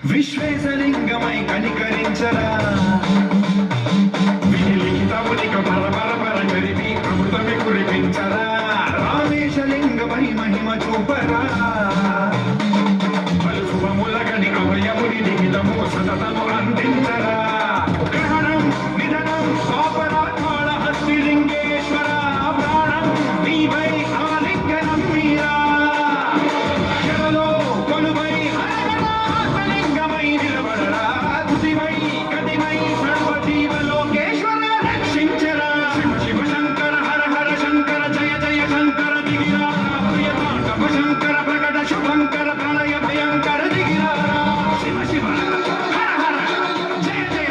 విశ్వేశలింగమై కనికరించరా విలిఖితమునిక పరపర జరిపి అమృతమి కురిపించరా రామేశలింగమై మహిమ చూపరా శుభములగని అభయముని లిఖితము సతతము అందించరా గ్రహణం నిధనం స్వాపరాత్మాల హస్తిలింగేశ్వర ప్రాణం నీవై ఆలింగనం మీరా శంకర ప్రళయ భయంకర దిగిరా శివ శివ హర హర జయ జయ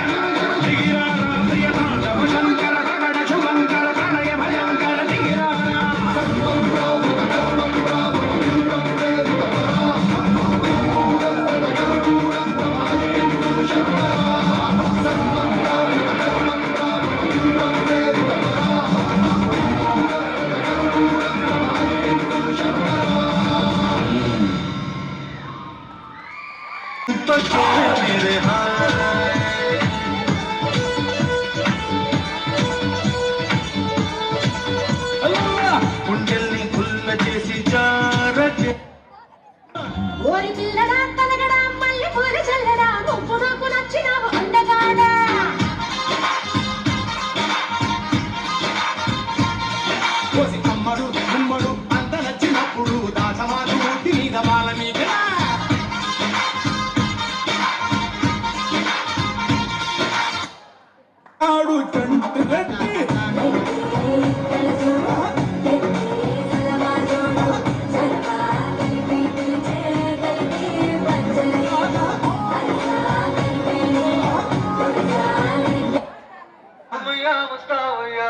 రమయ్య వస్తావయ్యా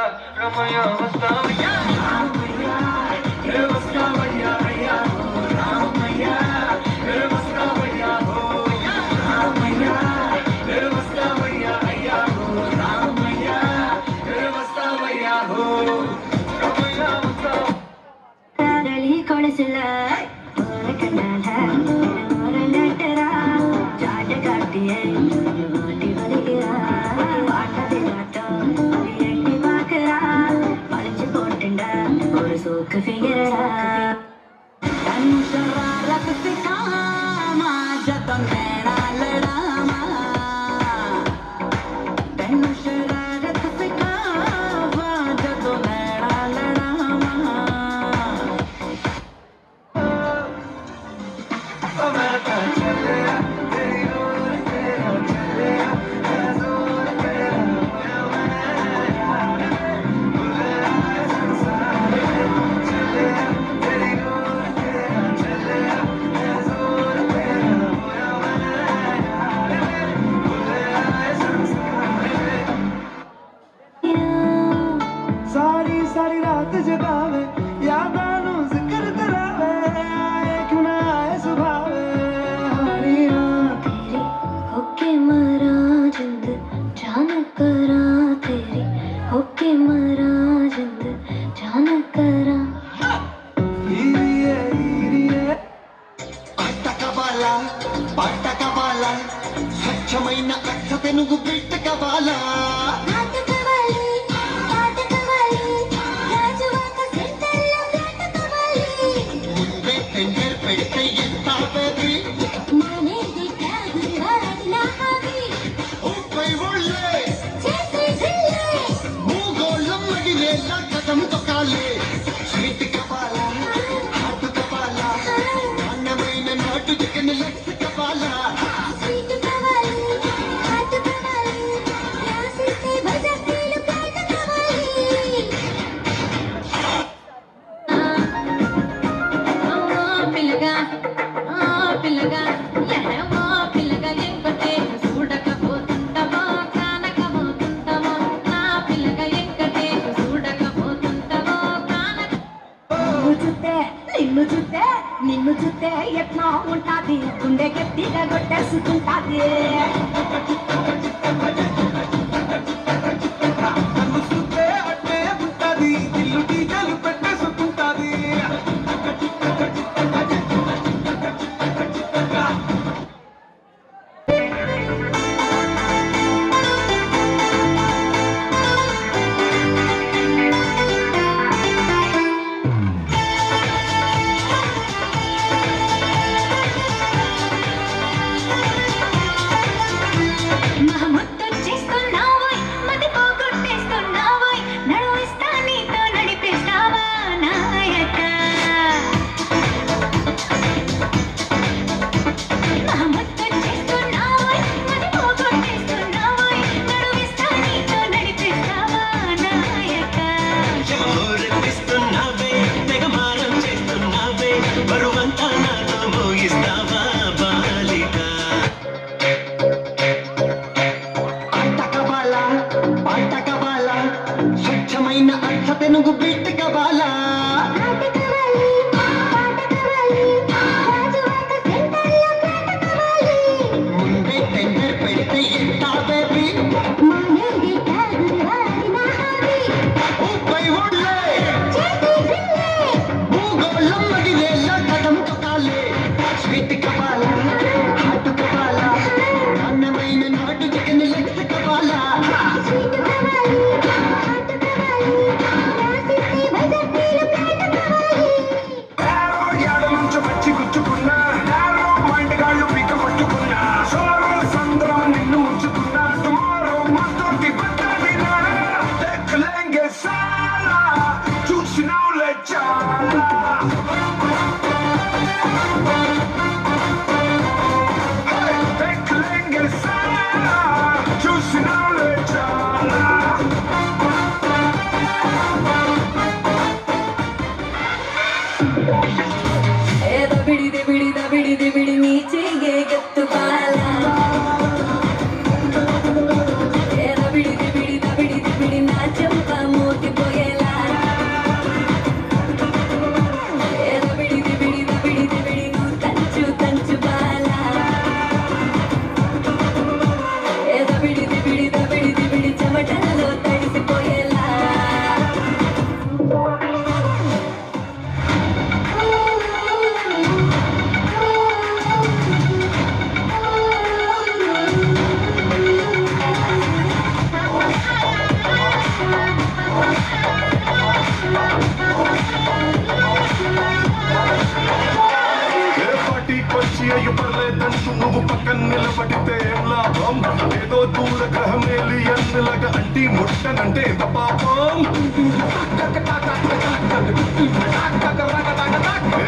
వస్తావయ్యా అయ్యా రామయ్య వస్తావయ్యా రామయ్య వస్తావయ్యా అయ్యా రామయ్య వస్తావయ్యా రమయ్య వస్తావ ಕಡಲಿ ಕೊಳಿಸಿಲ್ಲ ಕಣ್ಣಾಲ ಲಟ್ಟರ ಚಾಟ ಕಾಟಿಯ ಓಟಿ ಬಲಿಗಿರ ಪಾಟದೆ ಆಟ ಎಣ್ಣೆ ಪಾಕರ ಪಳಿச்சு போட்டுண்ட ஒரு சோக்கு ஃபிகரடா தன் ಶರಾರತ್ ಕಾಮ ಜತಂ ಮೇರಾ ಲಡಾಮ ತನ್ ಶರಾರತ್ ಕಾಮ ಜತಂ ಮೇರಾ ಲಡಾಮ सारी सारी रात जगावे यादां जिक्र करावे आए क्यों ना आए सुभावे हरिया तेरी होके मरा जिंद जान करा तेरी होके मरा जिंद जान करा हीरिये అట్టకవాలా పట్టకవాలా స్వచ్ఛమైన అక్క పెనుగు బిట్టకవాలా నాటకవాలి పాటకవాలి రాజువాక సెంటర్లో నాటకవాలి ముందే టెండర్ పెడితే ఎంత బేబీ మనేది కాదు వాడిన హాబీ ఉప్పై ఒళ్ళే చేసే జిల్లే మూగోళ్ళం మడిలేలా కథం తొక్కాలి స్వీట్ కవాలా హాట్ కవాలా అన్నమైన నాటు చికెన్ లెగ్స్ కవాలా స్వీట్ కావాలి హాట్ కావాలి రాసిస్తే బజార్లో పాట కావాలి పిల్లగా పిల్లగా ఎహమో పిల్లగా ఎంకటే చూడకపోతుంటమో కానకపోతుంటమో నా పిల్లగా ఎంకటే చూడకపోతుంటమో నిన్ను చూస్తే నిన్ను చూస్తే ఎట్లా ఉంటాది గుండె గట్టిగా కొట్టేసుకుంటాది నన్ను చూస్తే అట్టే ఉంటది ఇల్లు టీకలు పెట్టేసుకుంటాది మహమ్మద్ ఏం లాభం ఏదో దూర గ్రహమేలి అన్నలాగా అంటి ముట్టనంటే ఎంత పాపం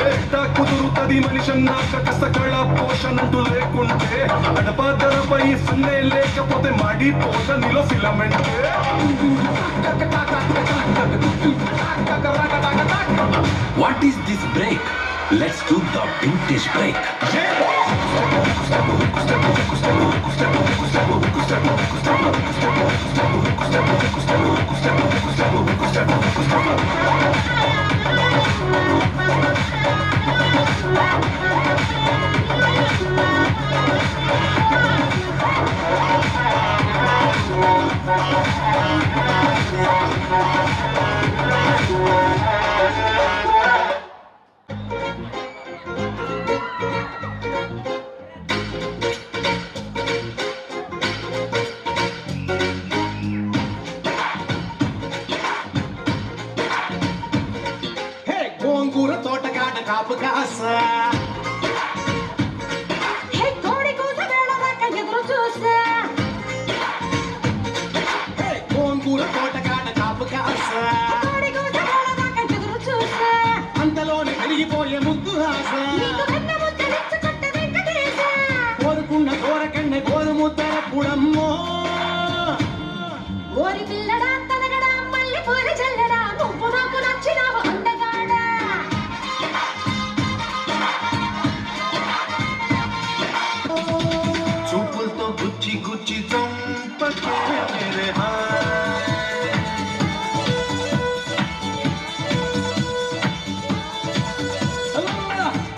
ఏటా కుదురుతది మనిషన్నాక కసకళ పోషణంటూ లేకుంటే అడపాదరపై సున్నే లేకపోతే మాడిపోత నీలో filament What is this break? Let's do the vintage break. గోంగూర తోటకాడ కాపు కాస కోడి కూత వేళ దాకా ఎదురు చూస్తా గోంగూర తోటకాడ కాపు కాస కోడి కూత వేళ దాకా ఎదురు చూస్తా అంతలోనే పెరిగిపోయే ముద్దు ఆశ నీకు వెన్న ముద్ద నిచ్చుకొట్ట వెంకటేశ కోరుకున్న కోరకన్న గోరుముద్దర పుడమ్మో ఓరి పిల్లడా తనగడా మళ్ళీ పూల చల్లడా నువ్వు నాకు నచ్చినావు అందగాడా చూపులతో గుచ్చి గుచ్చి చంపకే మేరే హాయ్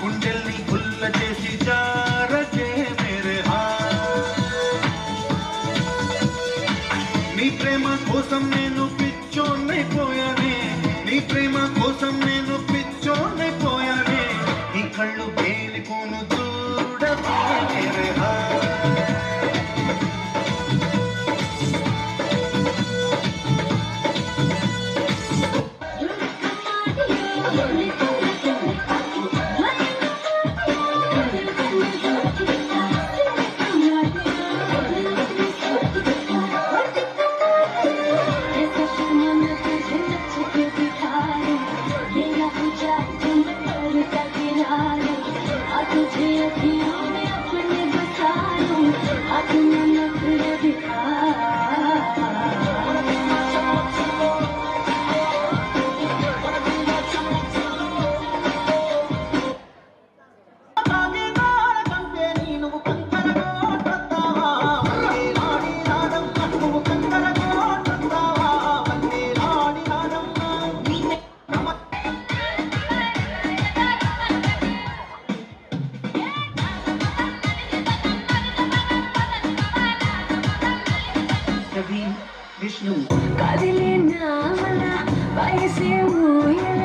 గుండెల్ని గుల్ల చేసి జారకే మేరే హాయ్ నీ ప్రేమ కోసం నేను పిచ్చోన్నైపోయానే నీ ప్రేమ కోసం నేను పిచ్చోన్నైపోయానే నీ కళ్ళు పేలిపోను చూడకే మేరే హాయ్ విష్ణు కదిలే నామల వయసే ఊయల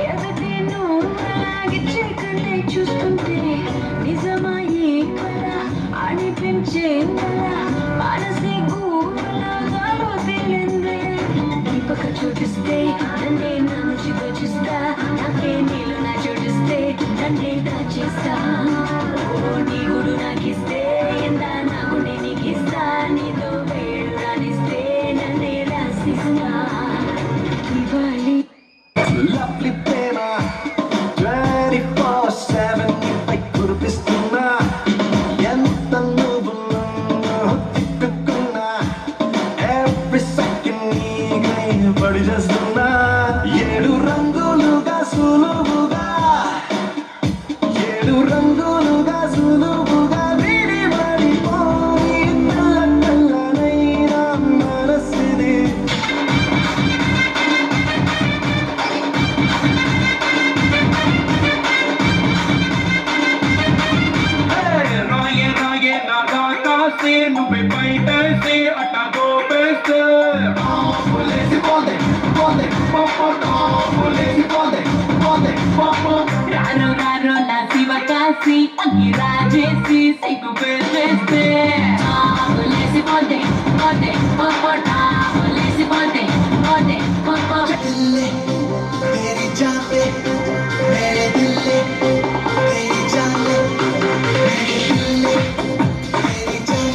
ఎదటి నువ్వలాగిచ్చే కళ్ళే చూస్తుంటే నిజమయ్యే కళ అనిపించే మనసే కూరలాగా తేలిందే దీపక చూపిస్తే నన్నే నా నుంచి దోచిస్తా నాకే నీళ్ళు నా చోటిస్తే నన్నే దాచేస్తా ఓ నీ గుడు నాకిస్తే ఎంత నా గుండె నీకిస్తా నీతో వేడు రానిస్తే నన్నే రాసిస్తా ఇవ్వాలి Lovely ప్రేమ 24/7 పై కురిపిస్తున్నా ఎంత నువ్వు తిక్కుకున్నా every second నీకై పడి చేస్తున్నా 7 రంగులుగా సులువుగా 7 రంగులుగా సులువుగా విడిపడిపోయి తెల్లనైనా మనసిది రాయే రాయే నా దాకాసే నువ్వే బయటేసే అట్టా గోపేస్తే రాను రాను నా శివ కాసి అంగి రాజేసి సిగ్గు పెట్టేస్తే లేసి పోతే పోతే లేసి పోతే పోతే मेरी जान पे मेरे दिल ले मेरी जान ले मेरे दिल ले मेरी जान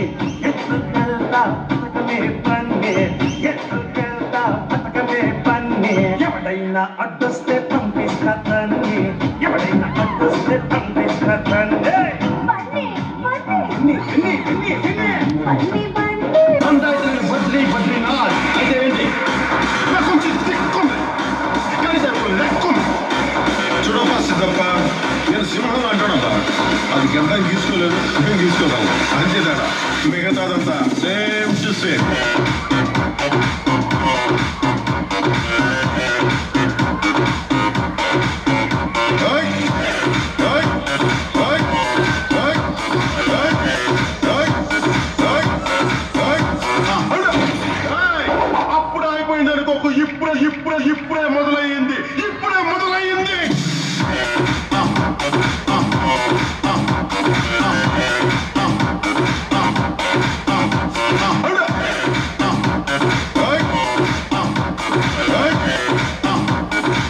ఎత్తుకెళ్తా పథకమే పన్నే ఎత్తుకెళ్తా పథకమే పన్నే ఎవడైనా అడ్డొస్తే పంపిస్తా తన్ని ఎవడైనా అడ్డొస్తే పంపిస్తా తన్నే బండి బండి విన్ని విన్ని విన్ని విన్ని బండి బండి అందాయితేనే బద్రీనాథ్ అయితే ఏంటి లేకుంటే దిక్కుంది కానీ దానికి లెక్కుంది చూడమ్మా సిద్ధప్ప నేను సింహం అంటానమ్మా అది గంటకి తీసుకోలేదు మేము తీసుకోగలం అంతే తేడా మిగతాదంతా సేమ్ టు సేమ్ అప్పుడు అయిపోయింది అనుకోకు ఇప్పుడే మొదలయ్యింది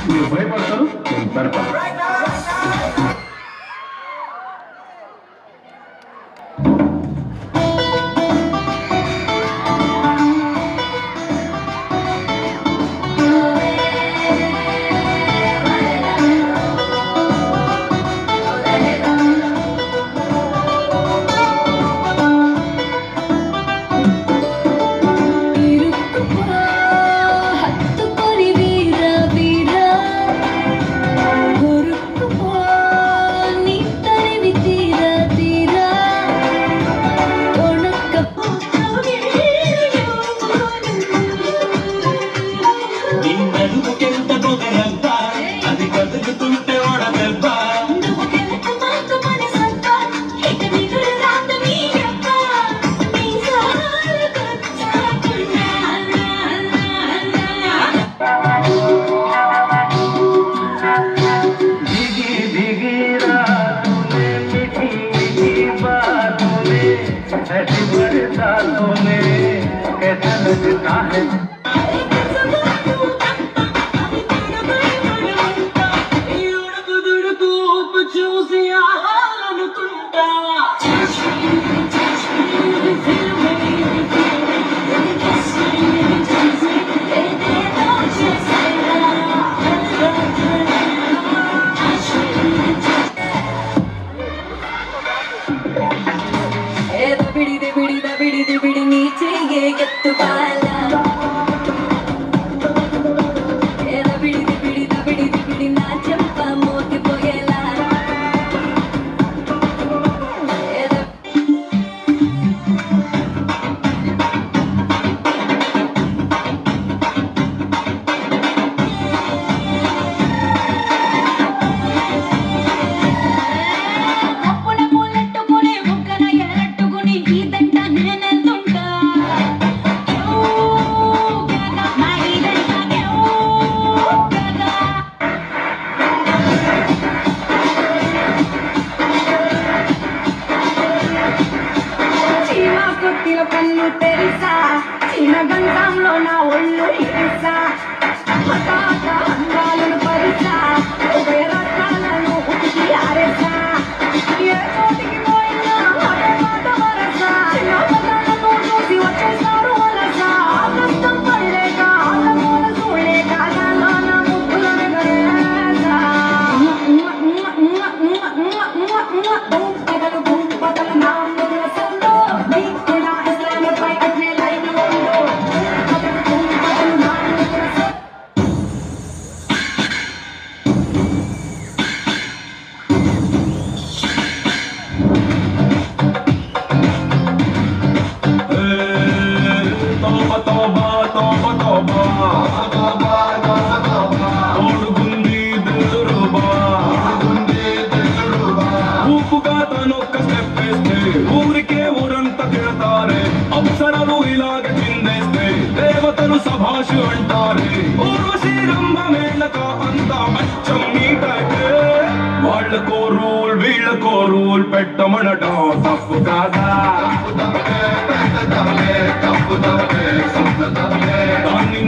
మీరు భయపడతారు నేను పెడతాను ಬಿಡಿ ನೀಚೆಗೆ ಎತ್ತು ಬಾಲ ಬಿಡಿ ನಾ ಚೆಂಪ ಮೋತಿ ಪೊಗೆಲ కన్ను తెరిసా చిన్న గంధంలో నా ఒళ్ళు ఇరిసా అందాలను పరిసా ఉభయ రకాలను ఉతికి ఆరేసా ఏ చోటికి పోయినా అదే మాట వరసా చిన్నలను చూసి వచ్చేసారు వలస కష్టం పడలేక ఆలమూల చూడలేక దానిలో నా ముక్కులను గరేసా బూపదలు నా మురసంలో ఊరికే ఊరంతా తిడతారే అప్సరలు ఇలాగ చిందేస్తే దేవతలు సభాషు అంటారే ఊర్వశీ రంభ మేళక అంతా అచ్చం నీటైతే వాళ్ళకో రూల్ వీళ్ళకో రూల్ పెట్టమనటం తప్పు కాదా దాన్ని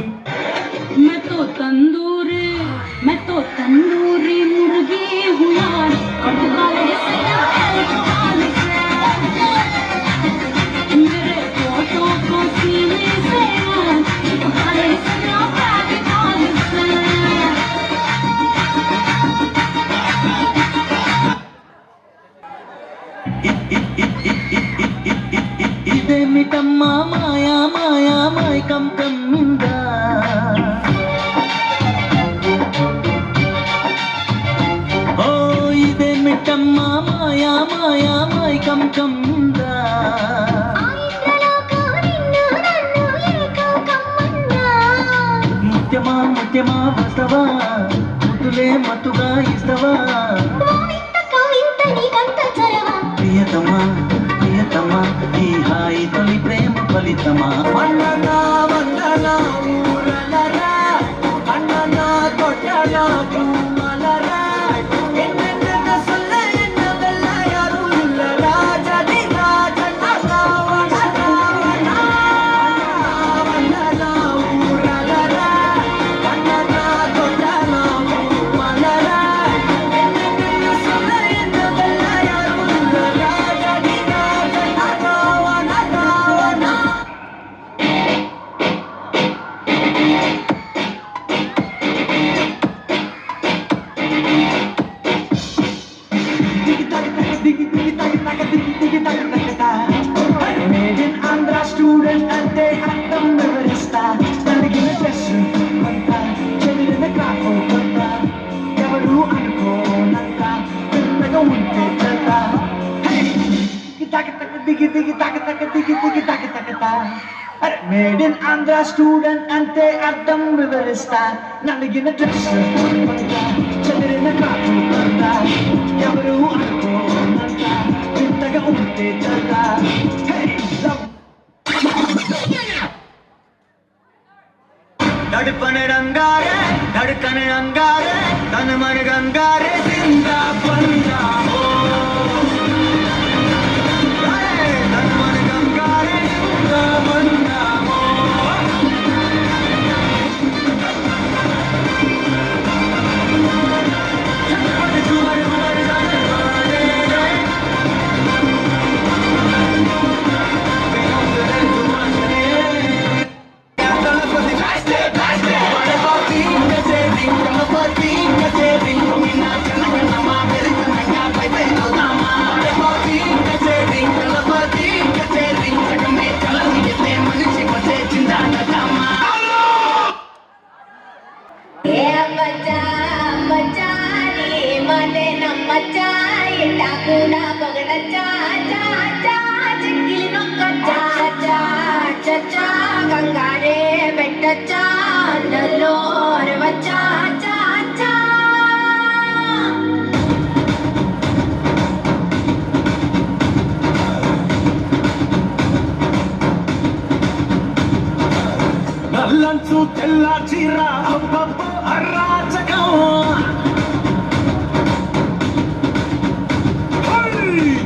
मैं तो तंदूरी मुर्गी हूँ यार कटुकाले से ಕಮ್ ಕಮ್ಮಿಂದ ಓ ಇದೆ ಮಿಟ್ಟಮ್ಮ ಮಾಯ ಮಾಯ ಮಾಯ್ ಕಮ್ ಕಮ್ಮಿಂದ ముత్యమా ముత్యమా వస్తవా ముద్దులే మత్తుగా ఇస్తవా ప్రియతమా ప్రియతమా ఈ హాయి తొలి ప్రేమ ఫలితమా వందనా వందనా ఊరలరా అన్ననా కొట్టనా పూమలరా ఎన్నెన్న సొల్ల ఎన్నవెల్ల యారు ఇల్లరా జడి రాజన రావణ వందనా ఊరలరా అన్ననా కొట్టనా పూమలరా ఎన్నెన్న సొల్ల ఎన్నవెల్ల యారు ఇల్లరా జడి రాజన Ravana Made in Andhra student and they had the Everesta. Nalgin dress anta, chedina kafu kanta. Evaru anukonanta, pinnaga unte chalta. Hey, digi taka ta. Made in Andhra student and they had the Everesta. Nalgin dress anta, chedina kafu kanta. Evaru anukonanta, pinnaga unte chalta. Hey, love. धड़पन Rangare धड़कन अंगारे तन मन गंगारे जिंदा बंदा हो तन मन गंगारे जिंदा बंदा हो గంగారే పెట్టచ్చా నల్లో అరవచ్చా చా చా నల్లంచు తెల్ల చీర అబ్బబ్బో అరాచకం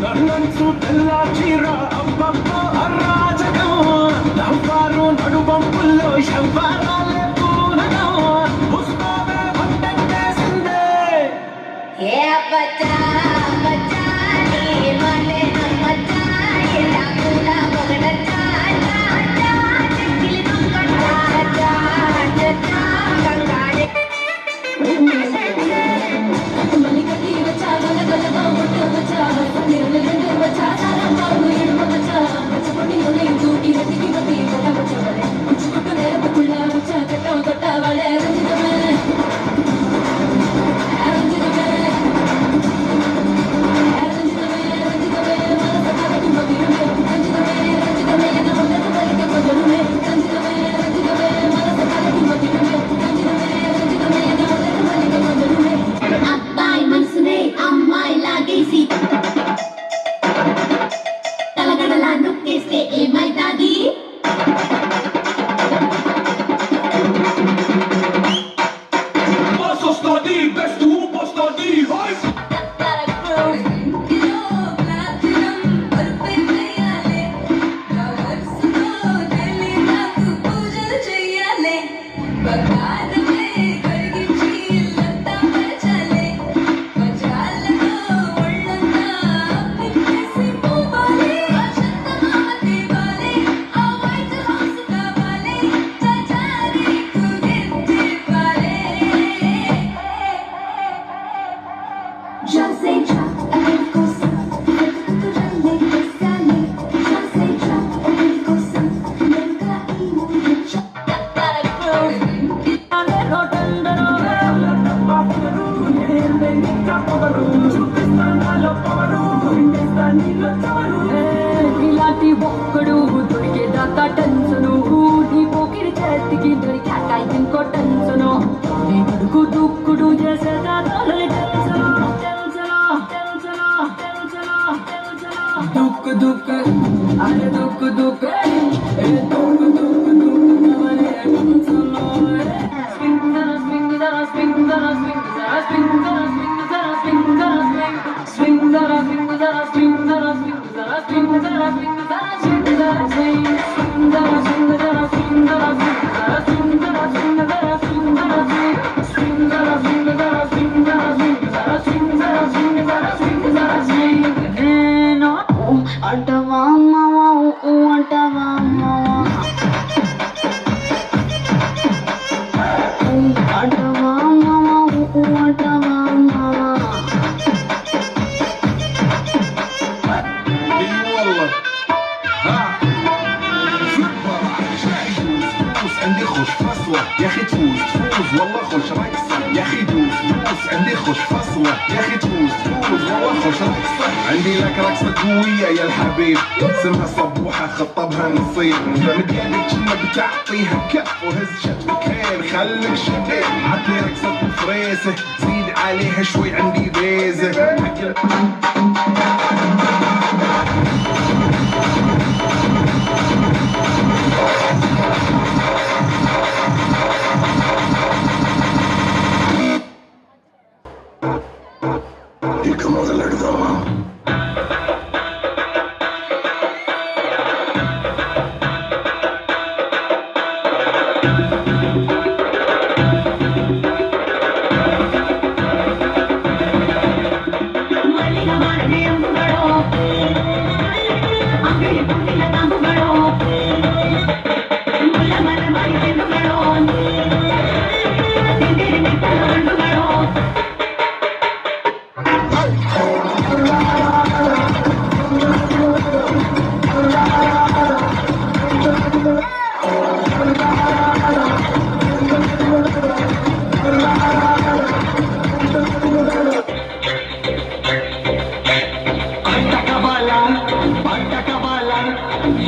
నల్లంచు తెల్ల చీర అబ్బబ్బో అరాచకం నవ్వారు నడుబంపుల్లో శంబారాలే పూనకం పుష్పమే వంటేసిందే ఏ బచ్చా బచ్చా నీ మనే నమ్మచ్చా ఇలా కూడా పొగడచ్చా చా చా చిక్కిలి నొక్కచ్చా చా చా చా గంగారే మలికటి వచ్చా గలగలగా ముట్ట వచ్చా నిరల గంగ వచ్చా సారంగా గుయడు వచ్చా వచ్చపడి ఒలే దూకి రతికి వతి కొట వచ్చవలే కుచుకుట నేర పుల్ల వచ్చా خوش فصلة يا اخي تفوز والله خوش رقصة يا اخي دوس عندي خوش فصلة يا اخي تفوز والله خوش رقصة عندي لك رقصة قوية يا الحبيب اسمها صبوحة خطبها نصيب مديانك كنا بتعطيها كف وهز شتفكين خليك شديد عطني رقصة فريسة زيد عليها شوي عندي بيزة ఇక మొదలెడదామా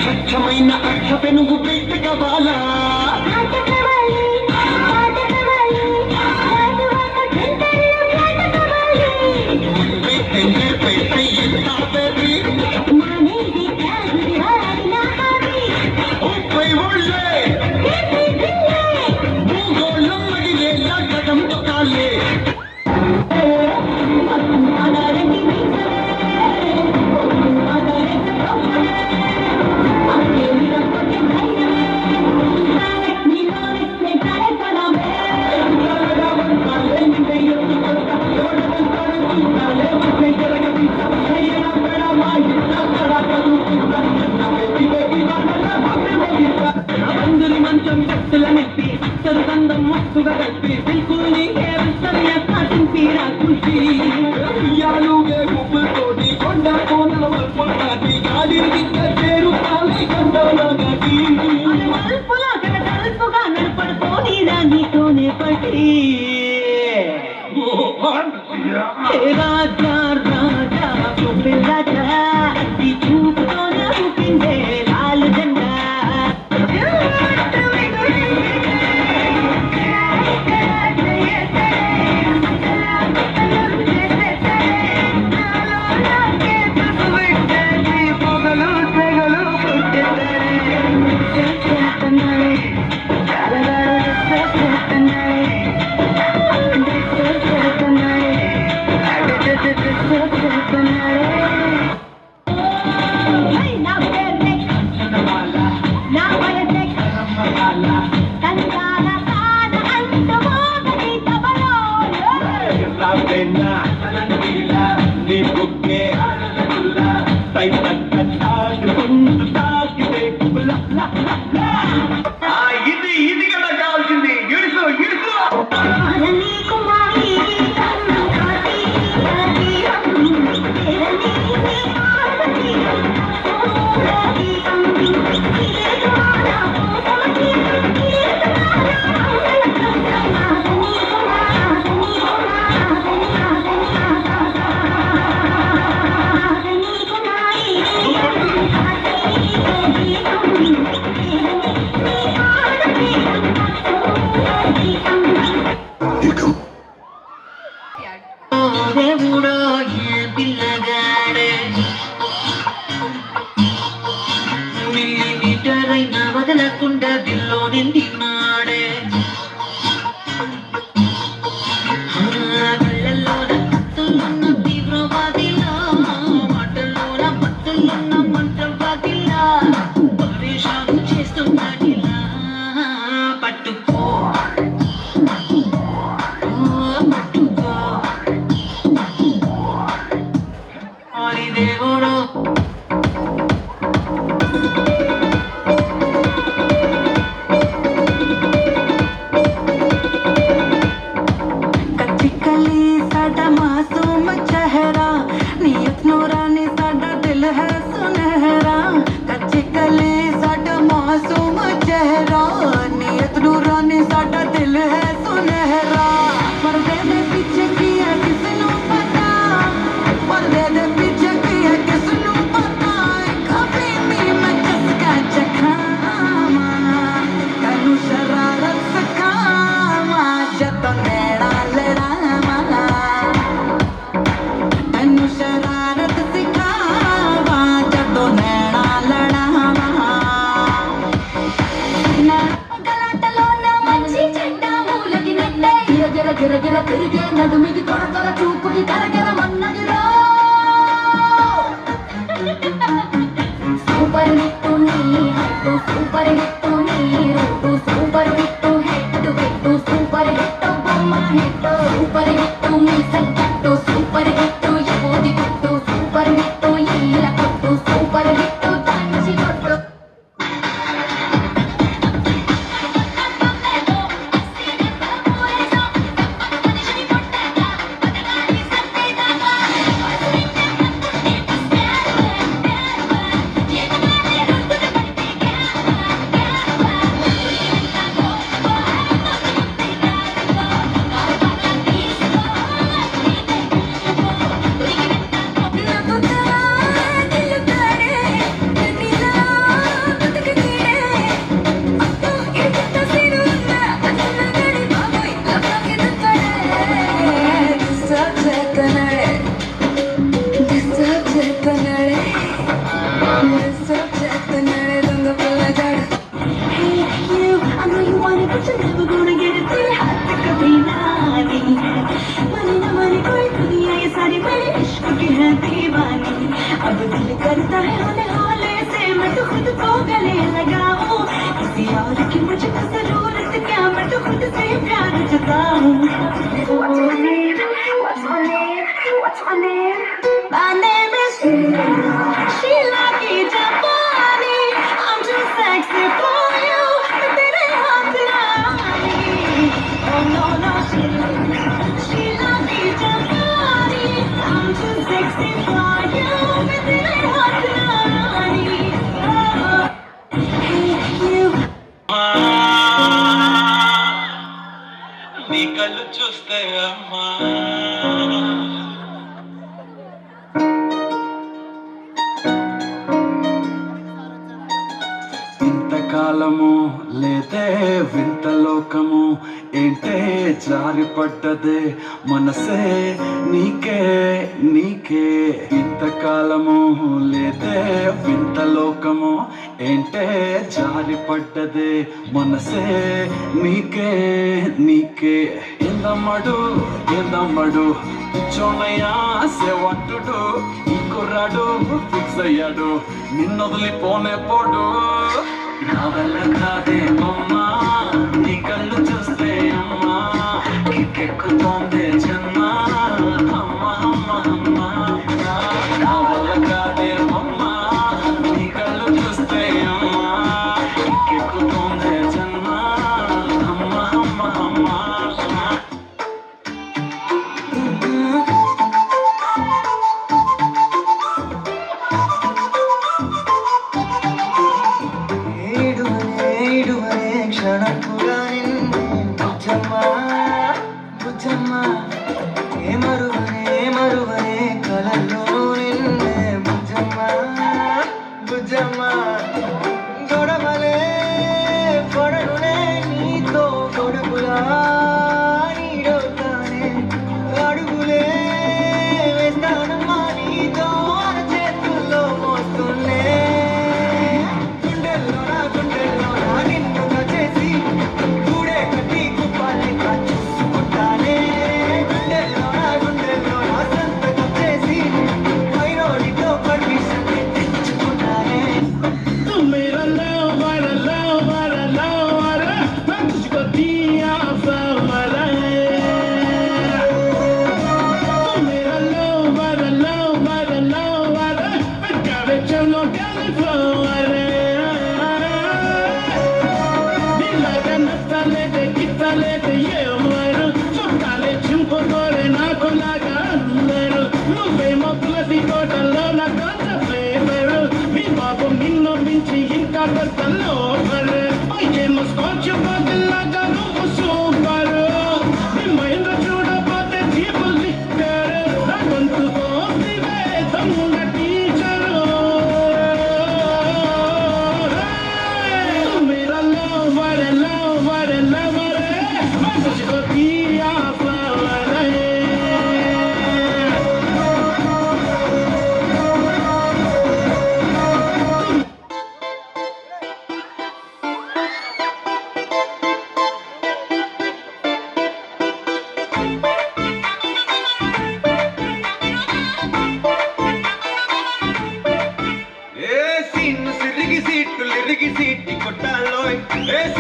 స్వచ్ఛమైన అక్షపె నువ్వు పెట్టగవాలా రాజా రాజా రాజా ఈ చూపుతోనే ఊపిందే లాల్ జెండా ఇది కదా కావాల్సింది ఇడుసు ఇడుసు దేవుడా ఏ పిల్లగాడే మిల్లీమీటర్ అయినా వదలకుండా దిల్లో నిండినాడే కళ్ళల్లోన కత్తులున్న తీవ్రవాదిలా మాటల్లోన పత్తులున్న మంత్రవాదిలా పరేషాను చేస్తున్నాడిలా పట్టుకో దేవుడు कच्ची साडा मासूम चेहरा नीयत नूरानी साडा दिल है सुनहरा कच्ची कली साडा मासूम चेहरा नीयत नूरानी గిరగిర తిరిగే నడుమికి తొడతొర చూపుకి కరగిర మన్నగిరా సూపర్ హిట్టు నీ హట్టు సూపర్ హిట్టు నీ రూటు సూపర్ హిట్టు హెట్టు పెట్టు సూపర్ హిట్టు బొమ్మ హిట్టు సూపర్ హిట్టు మీ సంకట్టు సూపర్ హిట్టు ఎబోది కొట్టు సూపర్ హిట్టు ఈల కొట్టు సూపర్ హిట్టు దంచి కొట్టు अब दिल करता है हौले हौले से मैं तो खुद को गले लगाऊं किसी और की मुझको जरूरत क्या मैं तो खुद से प्यार जताऊं What's my name? What's my name? What's my name? My name is Sheila की जापानी I'm too sexy for you मैं तेरे हाथ रानी Oh no no Sheila की जापानी I'm too sexy for you मैं तेरे हाथ रानी Hey you నీ కళ్ళు చూస్తే అమ్మా ఇంతకాలము లేదే వింత లోకము ఏంటే జారిపడ్డదే మనసే నీకే నీకే ఇంతకాలము లేదే వింత లోకము ఏంటే జారిపడ్డదే మనసే నీకే నీకే ఎందమ్మడు చోనయ్యా సేవట్టుడు ఈ కుర్రాడు ఫిక్స్ అయ్యాడు నిన్నొదిలిపోనే పోడు నా వల్ల కాదే అమ్మా నీ కళ్ళు చూస్తే అమ్మా కిక్కెక్కుతోందే జన్మ అమ్మా అమ్మా అమ్మా నా వల్ల కాదే అమ్మా నీ కళ్ళు చూస్తే అమ్మా కిక్కెక్కుతోందే జన్మ అమ్మా అమ్మా అమ్మా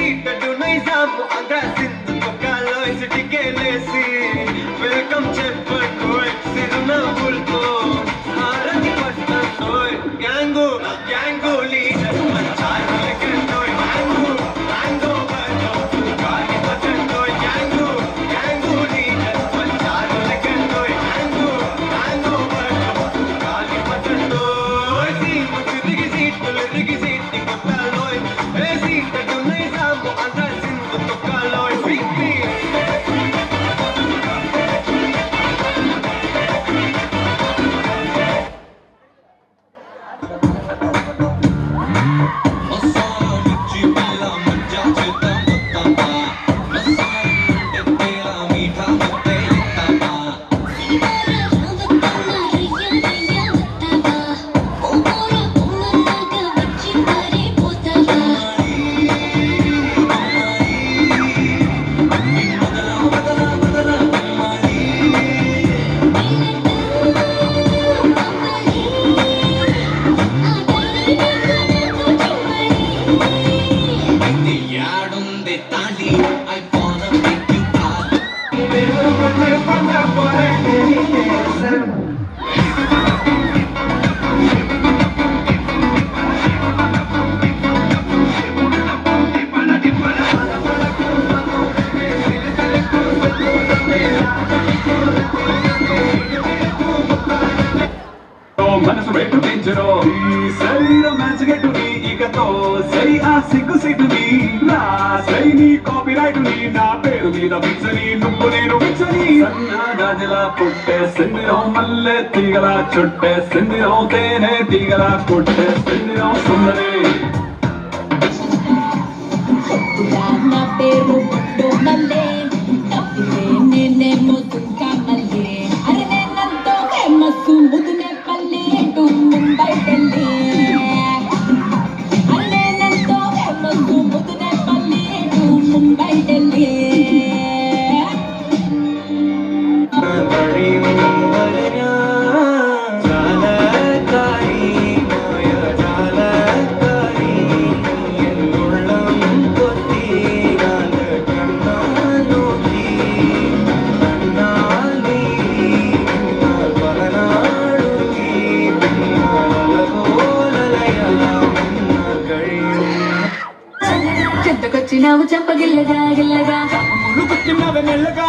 సీటటు నైజాము ఆంధ్ర సింధు పక్కలో సిటికేలేసి వెల్కమ్ చెప్పండు సిరునవ్వులతో హారతి పట్టండు గ్యాంగు గ్యాంగు లీడర్ మంచారులకెండో గ్యాంగు గ్యాంగు బర్లో గాలి పట్టండు గ్యాంగు గ్యాంగు లీడర్ మంచారులకెండో గ్యాంగు గ్యాంగు బర్లో గాలి పట్టండు సీము తిరిగి సీట్లు తిరిగి సీటి కొట్టాలో ఏ సీటటు నైజాము ఆంధ్ర సింధు పక్కలో బిగ్బి మనసు పెట్టు పెంచరో సై రొమాన్స్ గెట్టు నీ ఇకతో సై ఆ సిగ్గు సిగ్గుని నా సై నీ కాపీ రైట్ ని నా పేరు మీద పిచ్చని నువ్వు నేను పిచ్చని సన్నా గాజులా పుట్టే సిందిరం మల్లె తీగల చుట్టే సిందిరం తేనె తీగల కొట్టే సిందిరం సుందరి నా పేరు పుట్టు మల్లె తప్పితే నేనేమో తుంకా మల్లె అరే నేనంతో ఫేమస్ ముదునే పల్లె టు ముంబై ఢిల్లీ అరే నేనంతో ఫేమస్ ముదునే పల్లె టు ముంబై ఢిల్లీ చెంతకొచ్చినావు చంపగిల్లగా గిల్లగా మెల్లగా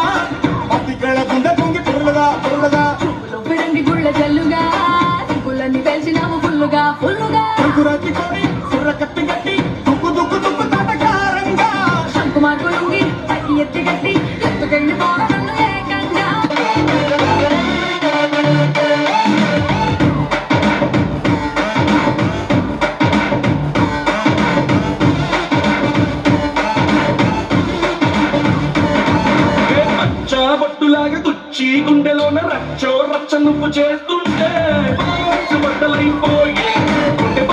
పత్తికళ గుండె పొంగి పొరలగా పొరలగా పిరంగి గుళ్ళ జల్లుగా సింపులని పెంచినావు ఫుల్లుగా ఫుల్లుగా సంకురాతి కోడి సుర్ర కత్తి గట్టి దుక్కు దుక్కు దుక్కు తాటకారంగా శంకుమార్ కొలుంగి పట్టి ఎత్తి గట్టి ఎత్తుకెళ్ళి పోర నన్ను ఏకంగా బొట్టులాగా తుచ్చి గుండెలోన రచ్చో రచ్చ నువ్వు చేస్తుంటే బట్టలైపోయే గుండె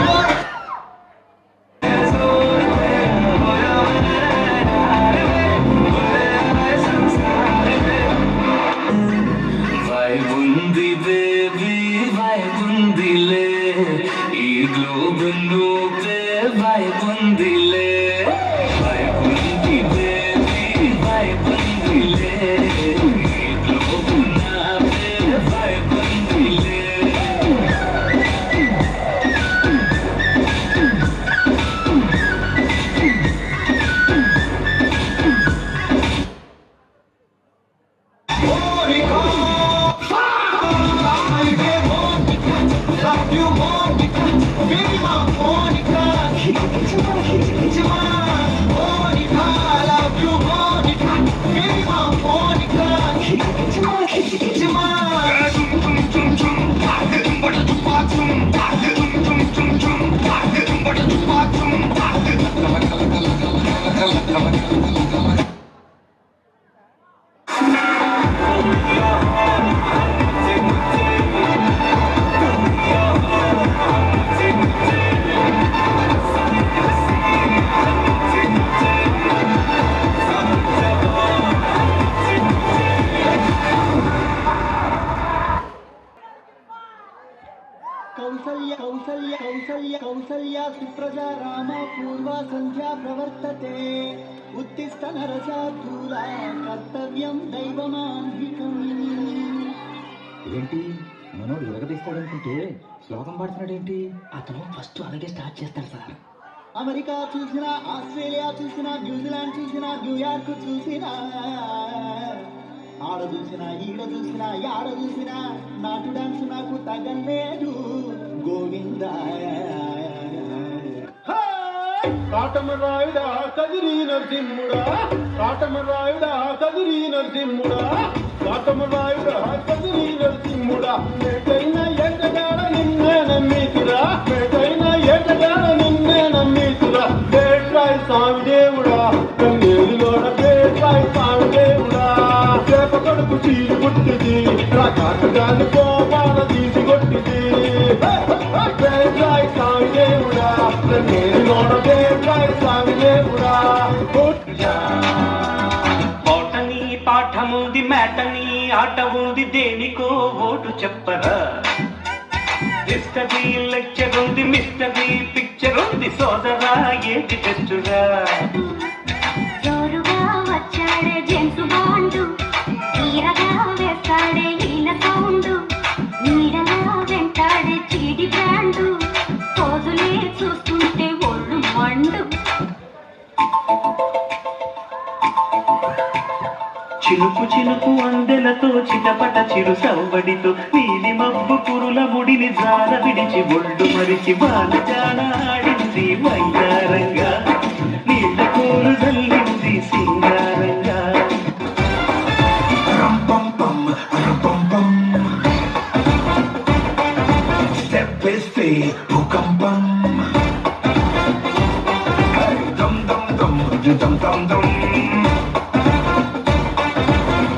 ఉంది బేబీ వైబుందిలే ఈ గ్లోబ్ నువ్వే వైబుందిలే వైబుంది బేబీ వైబుందిలే ఈ గ్లోబ్ నావే వైబుందిలే కౌసల్య కౌసల్య కౌసల్య కౌసల్య సుప్రజా రామ పూర్వ సంధ్యా ప్రవర్తతే ఉత్తిష్ట నరశార్థూల కర్తవ్యం దైవమాన్వికం. ఏంటి మనోడు ఎరగదీస్తాడనుకుంటే శ్లోకం పాడుతున్నాడేంటి? అతను ఫస్ట్ అలాగే స్టార్ట్ చేస్తాడు సార్. అమెరికా చూసినా, ఆస్ట్రేలియా చూసినా, న్యూజిలాండ్ చూసినా, న్యూయార్క్ చూసినా, ఆడ చూసినా, ఈడ చూసినా, యాడ చూసినా నాటు డాన్స్ నాకు తగలేదు గోవింద. కాటమరాయుడా కదిరి నరసింహుడా, కాటమరాయుడా కదిరి నరసింహుడా, కాటమరాయుడా కదిరి నరసింహుడా, మేటైన ఎట్టగాడ నిన్నే నమ్మితురా, మేటైన ఎట్టగాడ నిన్నే నమ్మితురా. బేట్రాయి స్వామి దేవుడా, కన్నేరులోన బేట్రాయి స్వామి దేవుడా, చేప కడుపు చీరు పుట్టిది, రాకాటగాన్ని కోపాల తీసి కొట్టిది. బేట్రాయి స్వామి దేవుడా, కన్నేరులోన బేట్రాయి స్వామి దేవుడా. ఓటని పాఠముంది, మేటని ఆట ఉంది, దేనికో ఓటు చెప్పరా. హిస్టరీ లెక్చర్ ఉంది, మిస్టరీ పిక్చర్ ఉంది, సోదరా ఏది తెచ్చురా. జోరుగా వచ్చాడే జెంట్స్ బాండు, తీరగా వేస్తాడే ఈల సౌండు, నీడగా వెంటాడే చీడి బ్రాండు, పోదులే చూస్తుంటే ఒళ్ళు మండు. చినుకు చినుకు అందెలతో చిటపట చిరు సవ్వడితో నీలి మబ్బు పురుల ముడిని జార విడిచి ఒళ్ళు మరిచి బాలజాడ ఆడింది వయ్యారంగా, నీళ్ళ కోరు జల్లింది సింగారంగా. తెప్పిస్తే భూకంపం, దమ్ దమ్ దమ్ దమ్ దమ్ దమ్,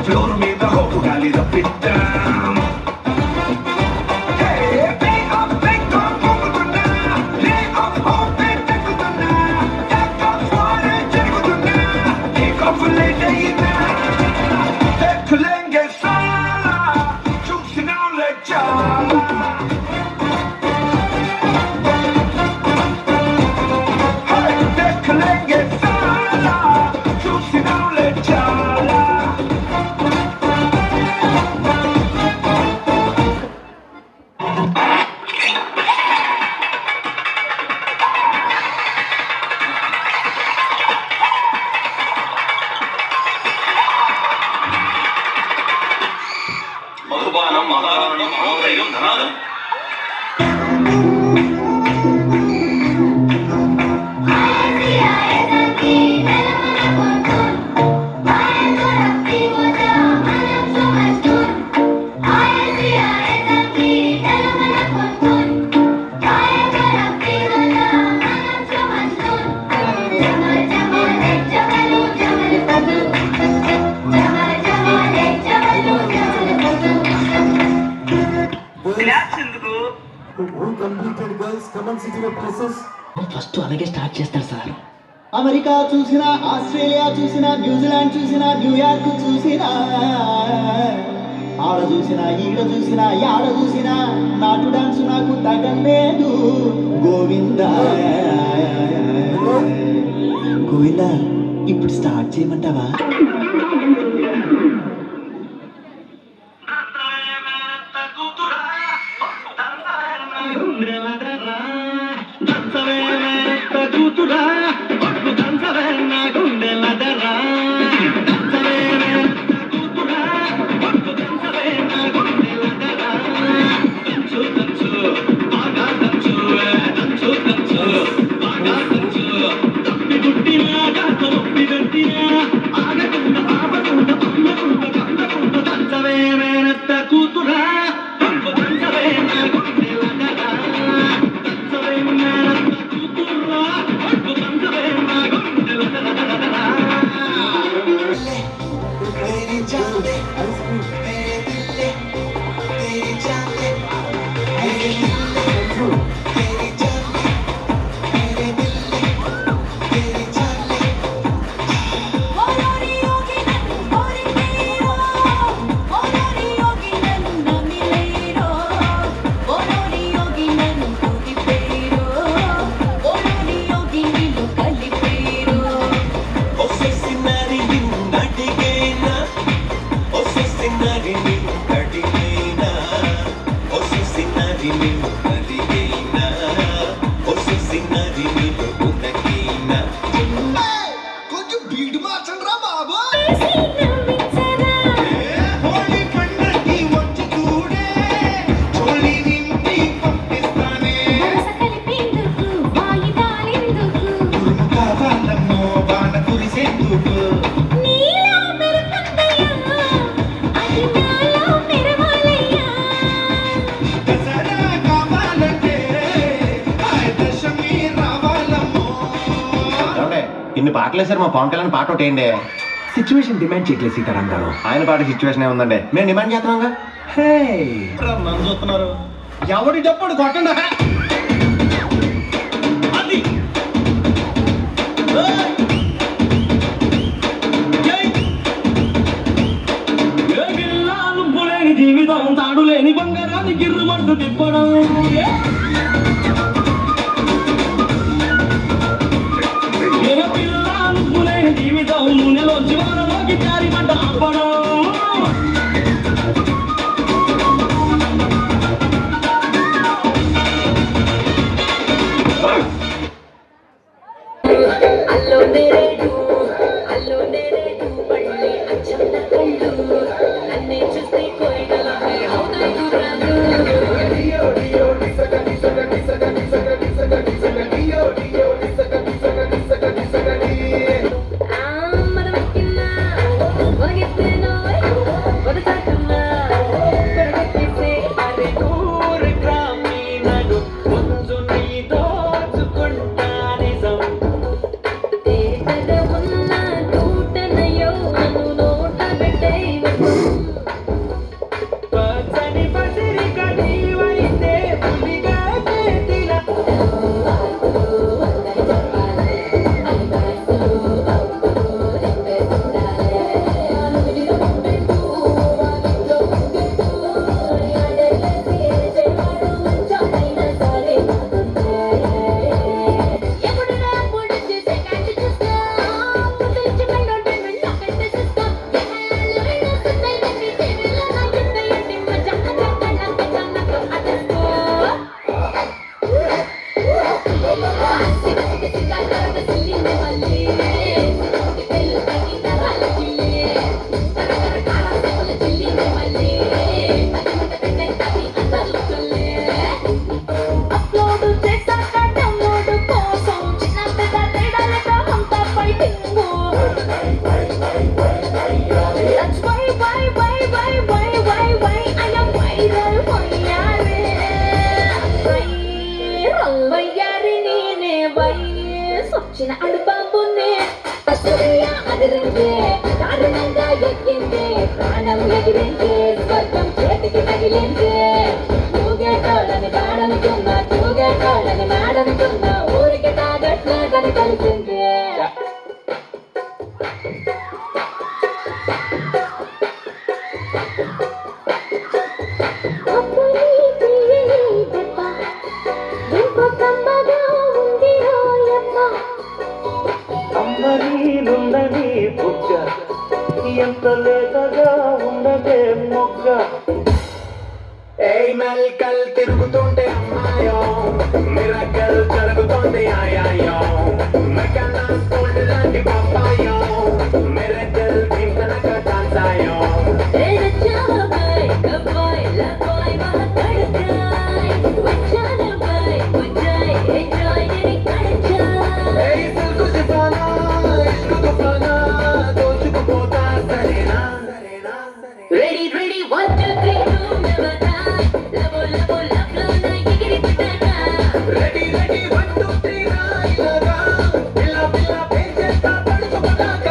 ఫ్లోర్ మీద హోపు గాలి రప్పిద్దాం. మధుపానం మహారణం మహోదయం ధనాదం. ఫస్ట్ అలాగే స్టార్ట్ చేస్తాడు సార్. అమెరికా చూసినా, ఆస్ట్రేలియా చూసినా, న్యూజిలాండ్ చూసినా, న్యూయార్క్ చూసినా, ఆడ చూసినా, ఈడ చూసినా, యాడ చూసినా నాటు డాన్స్ నాకు తగలేదు గోవింద. గోవింద ఇప్పుడు స్టార్ట్ చేయమంటావా? ఓలోరి యోగి నన్ను బీట్ మార్చండి రా బాబు. హోలీ పండక్కి వచ్చి చూడే చోళీ నింపి పంపిస్తానే. తురుము కావాలమ్మో వాన కురిసేందుకు. దసరా కావాలంటే దశమి రావాలమ్మో. ఇన్ని పాటలు వేసారు, మా పవన్ కళ్యాణ్ పాట ఒకటి ఏంటి? సిచ్యువేషన్ డిమాండ్ చేయట్లేదు సీతారాం గారు. ఆయన పాట సిచ్యువేషన్ ఏముందండి, మేము డిమాండ్ చేస్తున్నాంగా. నన్ను చూస్తున్నారు, ఎవడి డప్పుడు కొట్టండి. అది లేని జీవితం తాడు లేని బంగారాన్ని గిర్రుమంటూ తిప్పడం. పిల్లలు లేని జీవితం నూనెలో జీవనంలోకి జారి మంట ఆపడం. అల్లో నేరేడు అల్లో నేరేడు పళ్ళే అచ్చంత కళ్ళు నన్నే చూస్తే కోయినలాగే అవుతాయి గుర్రాలు. మనమెక్కినా ఒరగెత్తేనో ఒరసాటున్నా పెరగెత్తిస్తే అరే 100 గ్రామీణను ముందు నీ దోచుకుంటా నిజం. తేటగ ఉన్న తూటనయో నన్ను నోట పెట్టేయవద్దు. పచ్చని పసిరిక నీవైతే పులిగా చేతిన అప్లోడ్ చేశాక డౌన్లోడ్ కోసం చిన్న పెద్ద తేడాలతో అంతా fighting. That's why I am viral వయ్యారే. వైరల్ వయ్యారి నేనే వచ్చిన అడుబాంబునే అసూయ అదిరిందే దారుణంగా ఎక్కిందే ప్రాణం ఎగిరిందే స్వర్గం చేతికి తగిలిందే. తూగేటోళ్ళని బాడనుకున్నా తూగేటోళ్ళని మాడనుకున్నా ఊరికి తాగట్లేదని తెలిసిందే. అప్పుని తీయని దెబ్బ ఎంతో కమ్మగా ఉంది రోయమ్మ. అమ్మరీలుందని బుగ్గ ఎంత లేతగా ఉండదే మొగ్గ. మెల్కల్ తిరుగుతుంటే అమ్మాయో మిరకల్ జరుగుతుంది ఆయాయో మెకన్నా స్కూల్ లాంటి పప్పాయో మిరకల్ పింకనక డాన్సాయో. तेरे चाह भाई कबाई लगाई महाकड़ जाए वचाना भाई बुझाई एंजॉय तेरी कड़ ఏ సిల్కు సిఫానా ఇష్కు తుఫానా దోచుకుపోతా సరేనా. ready 1 2 3 2 never die lavo lavo love lo na yigiri putana ready 1 2 3 రా ఇలాగా పిల్ల పిల్ల పేచేస్తా పడుచుకున్నాక.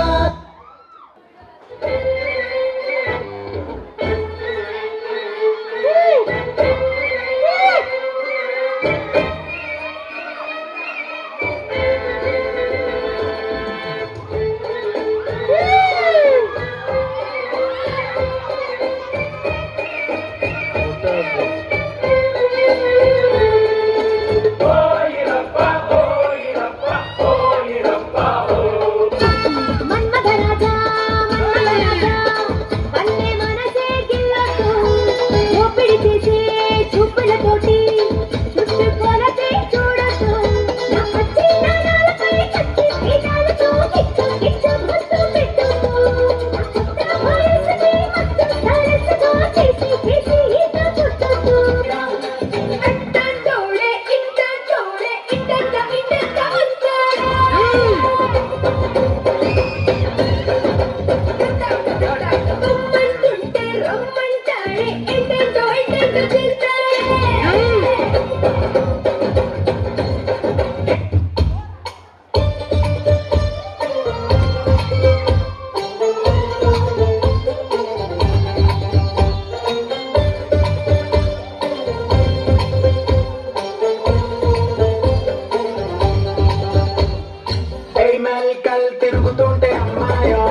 తిరుగుతుంటే అమ్మాయో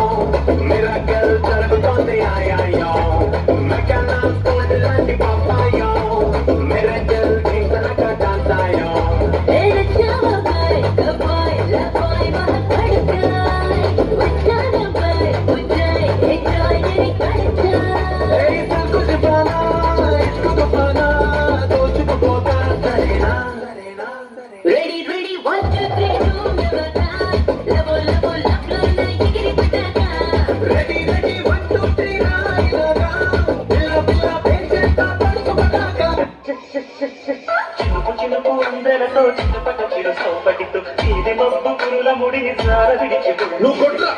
మిరకల్ జరుగుతోంది ఆయాయో మెకనా లాంటి పాపాయో miracle కిందనక డాన్సాయో Ready, ready, 1, 2, 3, 2, never die. Level, level, level, ఎగిరి పడ్డాక. రెడీ రెడీ 1 2 3 రాయిలగా పిల్ల పిల్ల పేచేస్తా పడుకోబడ్డాక చినుకు చినుకు అందెలతో చిన్నపట చిరు సౌపటితో ఇది మబ్బు గురుల ముడిని సార విడిచి నువ్వు కొట్రా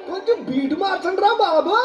కొంచెం బీట్ మార్చండి రా బాబా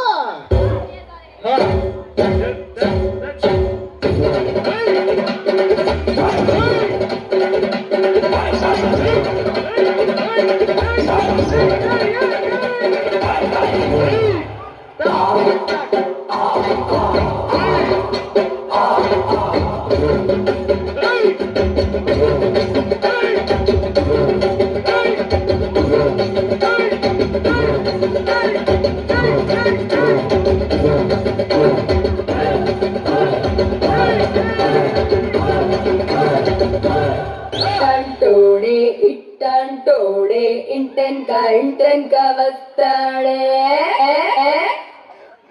ఇట్టంటోడే ఇట్టంటోడే ఇంటెన్క వస్తాడే